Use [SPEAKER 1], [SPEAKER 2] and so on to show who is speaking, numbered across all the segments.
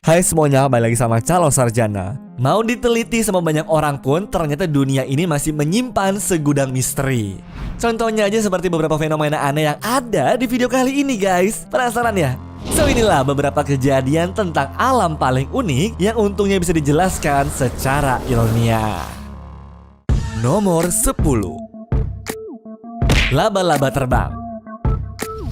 [SPEAKER 1] Hai semuanya, balik lagi sama Calon Sarjana. Mau diteliti sama banyak orang pun, ternyata dunia ini masih menyimpan segudang misteri. Contohnya aja seperti beberapa fenomena aneh yang ada di video kali ini guys. Penasaran ya? So inilah beberapa kejadian tentang alam paling unik yang untungnya bisa dijelaskan secara ilmiah. Nomor 10. Laba-laba terbang.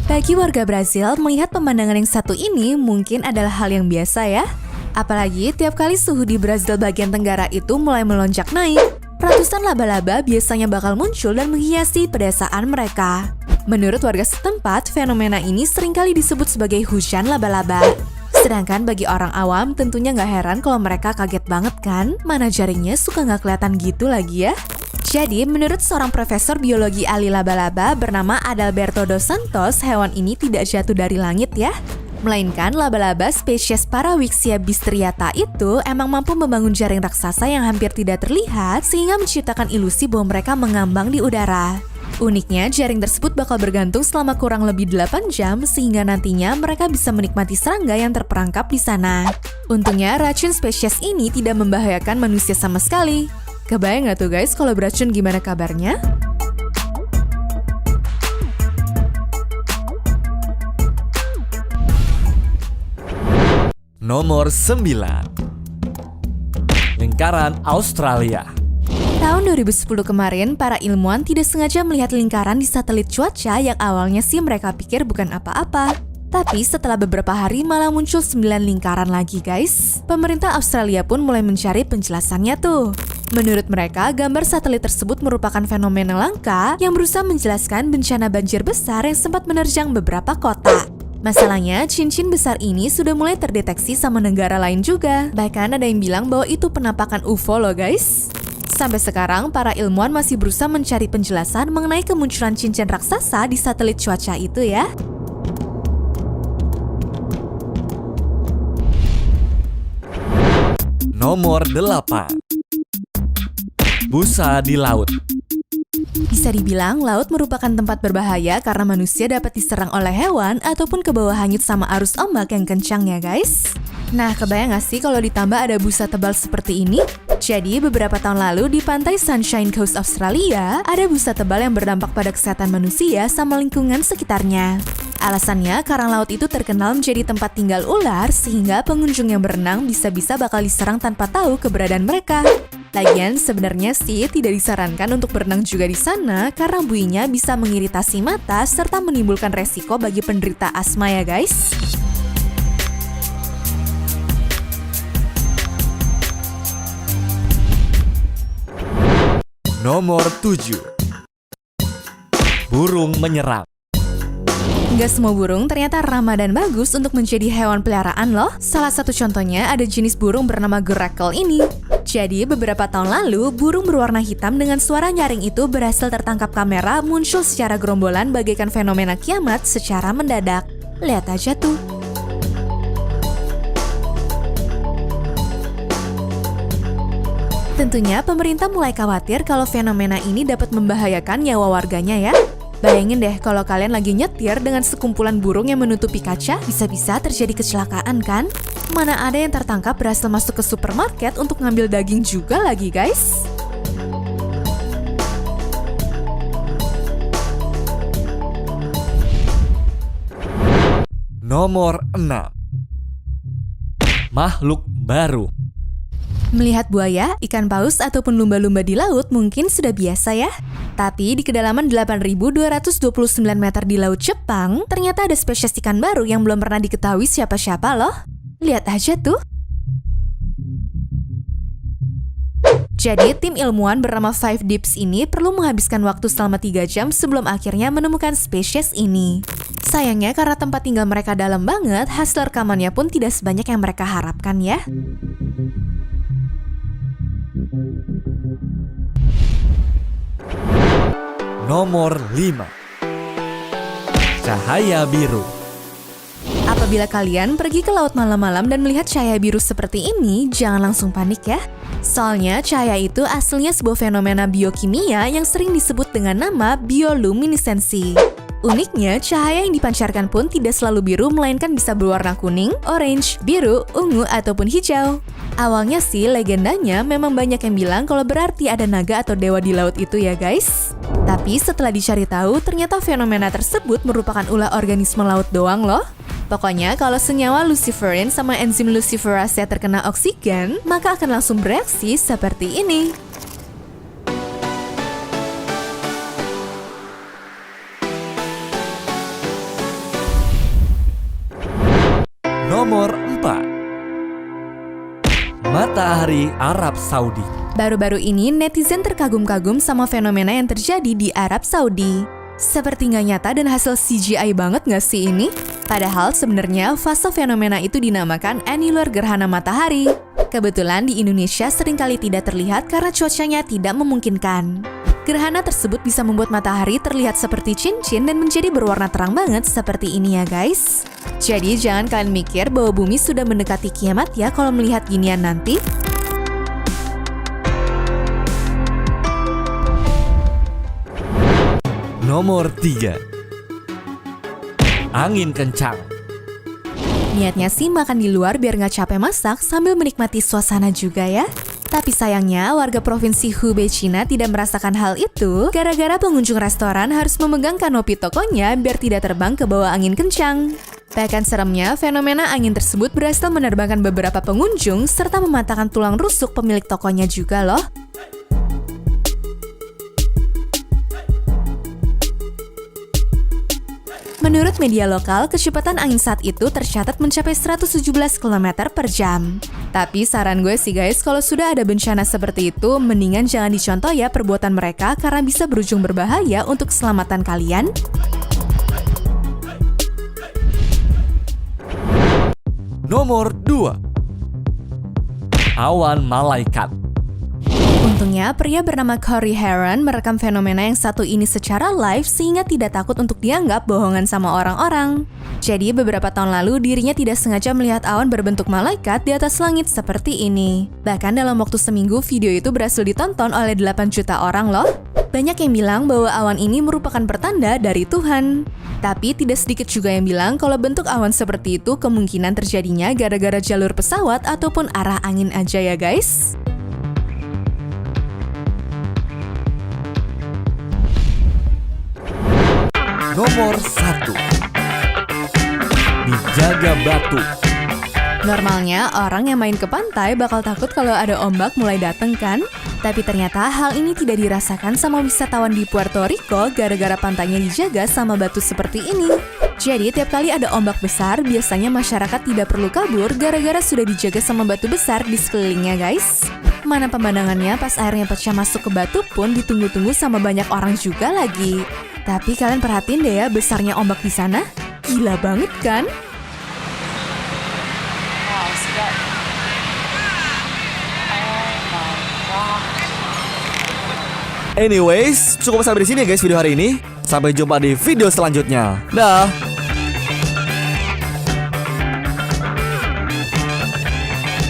[SPEAKER 2] Bagi warga Brazil, melihat pemandangan yang satu ini mungkin adalah hal yang biasa ya. Apalagi tiap kali suhu di Brazil bagian tenggara itu mulai melonjak naik, ratusan laba-laba biasanya bakal muncul dan menghiasi pedesaan mereka. Menurut warga setempat, fenomena ini seringkali disebut sebagai hujan laba-laba. Sedangkan bagi orang awam tentunya nggak heran kalau mereka kaget banget kan, mana jaringnya suka nggak kelihatan gitu lagi ya. Jadi, menurut seorang profesor biologi ahli laba-laba bernama Adalberto dos Santos, hewan ini tidak jatuh dari langit ya. Melainkan laba-laba spesies Parawixia bistriata itu emang mampu membangun jaring raksasa yang hampir tidak terlihat sehingga menciptakan ilusi bahwa mereka mengambang di udara. Uniknya, jaring tersebut bakal bergantung selama kurang lebih 8 jam sehingga nantinya mereka bisa menikmati serangga yang terperangkap di sana. Untungnya, racun spesies ini tidak membahayakan manusia sama sekali. Kebayang gak tuh guys kalau beracun gimana kabarnya?
[SPEAKER 1] Nomor 9. Lingkaran Australia.
[SPEAKER 2] Tahun 2010 kemarin, para ilmuwan tidak sengaja melihat lingkaran di satelit cuaca yang awalnya sih mereka pikir bukan apa-apa. Tapi setelah beberapa hari malah muncul 9 lingkaran lagi guys. Pemerintah Australia pun mulai mencari penjelasannya tuh. Menurut mereka, gambar satelit tersebut merupakan fenomena langka yang berusaha menjelaskan bencana banjir besar yang sempat menerjang beberapa kota. Masalahnya, cincin besar ini sudah mulai terdeteksi sama negara lain juga. Bahkan ada yang bilang bahwa itu penampakan UFO loh guys. Sampai sekarang, para ilmuwan masih berusaha mencari penjelasan mengenai kemunculan cincin raksasa di satelit cuaca itu ya.
[SPEAKER 1] Nomor 8. Busa di laut.
[SPEAKER 2] Bisa dibilang, laut merupakan tempat berbahaya karena manusia dapat diserang oleh hewan ataupun ke bawah hanyut sama arus ombak yang kencang ya guys. Nah, kebayang gak sih kalau ditambah ada busa tebal seperti ini? Jadi, beberapa tahun lalu di pantai Sunshine Coast Australia, ada busa tebal yang berdampak pada kesehatan manusia sama lingkungan sekitarnya. Alasannya, karang laut itu terkenal menjadi tempat tinggal ular, sehingga pengunjung yang berenang bisa-bisa bakal diserang tanpa tahu keberadaan mereka. Lagian, sebenarnya sih tidak disarankan untuk berenang juga di sana karena buinya bisa mengiritasi mata serta menimbulkan resiko bagi penderita asma ya guys.
[SPEAKER 1] Nomor 7. Burung menyerang.
[SPEAKER 2] Nggak semua burung ternyata ramah dan bagus untuk menjadi hewan peliharaan loh. Salah satu contohnya ada jenis burung bernama Grackle ini. Jadi beberapa tahun lalu, burung berwarna hitam dengan suara nyaring itu berhasil tertangkap kamera muncul secara gerombolan bagaikan fenomena kiamat secara mendadak. Lihat aja tuh. Tentunya pemerintah mulai khawatir kalau fenomena ini dapat membahayakan nyawa warganya ya. Bayangin deh kalau kalian lagi nyetir dengan sekumpulan burung yang menutupi kaca, bisa-bisa terjadi kecelakaan kan? Mana ada yang tertangkap berhasil masuk ke supermarket untuk ngambil daging juga lagi guys?
[SPEAKER 1] Nomor 6. Makhluk baru.
[SPEAKER 2] Melihat buaya, ikan paus, ataupun lumba-lumba di laut mungkin sudah biasa ya. Tapi di kedalaman 8.229 meter di Laut Jepang, ternyata ada spesies ikan baru yang belum pernah diketahui siapa-siapa loh. Lihat aja tuh. Jadi tim ilmuwan bernama Five Deeps ini perlu menghabiskan waktu selama 3 jam sebelum akhirnya menemukan spesies ini. Sayangnya karena tempat tinggal mereka dalam banget, hasil rekamannya pun tidak sebanyak yang mereka harapkan ya.
[SPEAKER 1] Nomor 5. Cahaya biru.
[SPEAKER 2] Apabila kalian pergi ke laut malam-malam dan melihat cahaya biru seperti ini, jangan langsung panik ya. Soalnya cahaya itu aslinya sebuah fenomena biokimia yang sering disebut dengan nama bioluminesensi. Uniknya, cahaya yang dipancarkan pun tidak selalu biru, melainkan bisa berwarna kuning, orange, biru, ungu, ataupun hijau. Awalnya sih, legendanya memang banyak yang bilang kalau berarti ada naga atau dewa di laut itu ya guys. Tapi setelah dicari tahu, ternyata fenomena tersebut merupakan ulah organisme laut doang loh. Pokoknya kalau senyawa luciferin sama enzim luciferase terkena oksigen, maka akan langsung bereaksi seperti ini.
[SPEAKER 1] Nomor 4. Matahari Arab Saudi.
[SPEAKER 2] Baru-baru ini netizen terkagum-kagum sama fenomena yang terjadi di Arab Saudi. Seperti nggak nyata dan hasil CGI banget nggak sih ini? Padahal sebenarnya fase fenomena itu dinamakan annular gerhana matahari. Kebetulan di Indonesia seringkali tidak terlihat karena cuacanya tidak memungkinkan. Gerhana tersebut bisa membuat matahari terlihat seperti cincin dan menjadi berwarna terang banget seperti ini ya guys. Jadi jangan kalian mikir bahwa bumi sudah mendekati kiamat ya kalau melihat ginian nanti.
[SPEAKER 1] Nomor 3. Angin kencang.
[SPEAKER 2] Niatnya sih makan di luar biar nggak capek masak sambil menikmati suasana juga ya. Tapi sayangnya warga provinsi Hubei Cina tidak merasakan hal itu gara-gara pengunjung restoran harus memegang kanopi tokonya biar tidak terbang ke bawah angin kencang. Bahkan seremnya, fenomena angin tersebut berhasil menerbangkan beberapa pengunjung serta mematahkan tulang rusuk pemilik tokonya juga loh. Menurut media lokal, kecepatan angin saat itu tercatat mencapai 117 km per jam. Tapi saran gue sih guys, kalau sudah ada bencana seperti itu, mendingan jangan dicontoh ya perbuatan mereka karena bisa berujung berbahaya untuk keselamatan kalian.
[SPEAKER 1] Nomor 2. Awan malaikat.
[SPEAKER 2] Untungnya, pria bernama Corey Heron merekam fenomena yang satu ini secara live sehingga tidak takut untuk dianggap bohongan sama orang-orang. Jadi beberapa tahun lalu dirinya tidak sengaja melihat awan berbentuk malaikat di atas langit seperti ini. Bahkan dalam waktu seminggu video itu berhasil ditonton oleh 8 juta orang loh. Banyak yang bilang bahwa awan ini merupakan pertanda dari Tuhan. Tapi tidak sedikit juga yang bilang kalau bentuk awan seperti itu kemungkinan terjadinya gara-gara jalur pesawat ataupun arah angin aja ya guys.
[SPEAKER 1] Nomor 1. Dijaga batu.
[SPEAKER 2] Normalnya orang yang main ke pantai bakal takut kalau ada ombak mulai dateng kan? Tapi ternyata hal ini tidak dirasakan sama wisatawan di Puerto Rico gara-gara pantainya dijaga sama batu seperti ini. Jadi tiap kali ada ombak besar, biasanya masyarakat tidak perlu kabur gara-gara sudah dijaga sama batu besar di sekelilingnya guys. Mana pemandangannya pas airnya pecah masuk ke batu pun ditunggu-tunggu sama banyak orang juga lagi. Tapi kalian perhatiin deh ya besarnya ombak di sana. Gila banget kan?
[SPEAKER 1] Anyways, cukup sampai di sini ya guys video hari ini. Sampai jumpa di video selanjutnya. Dah.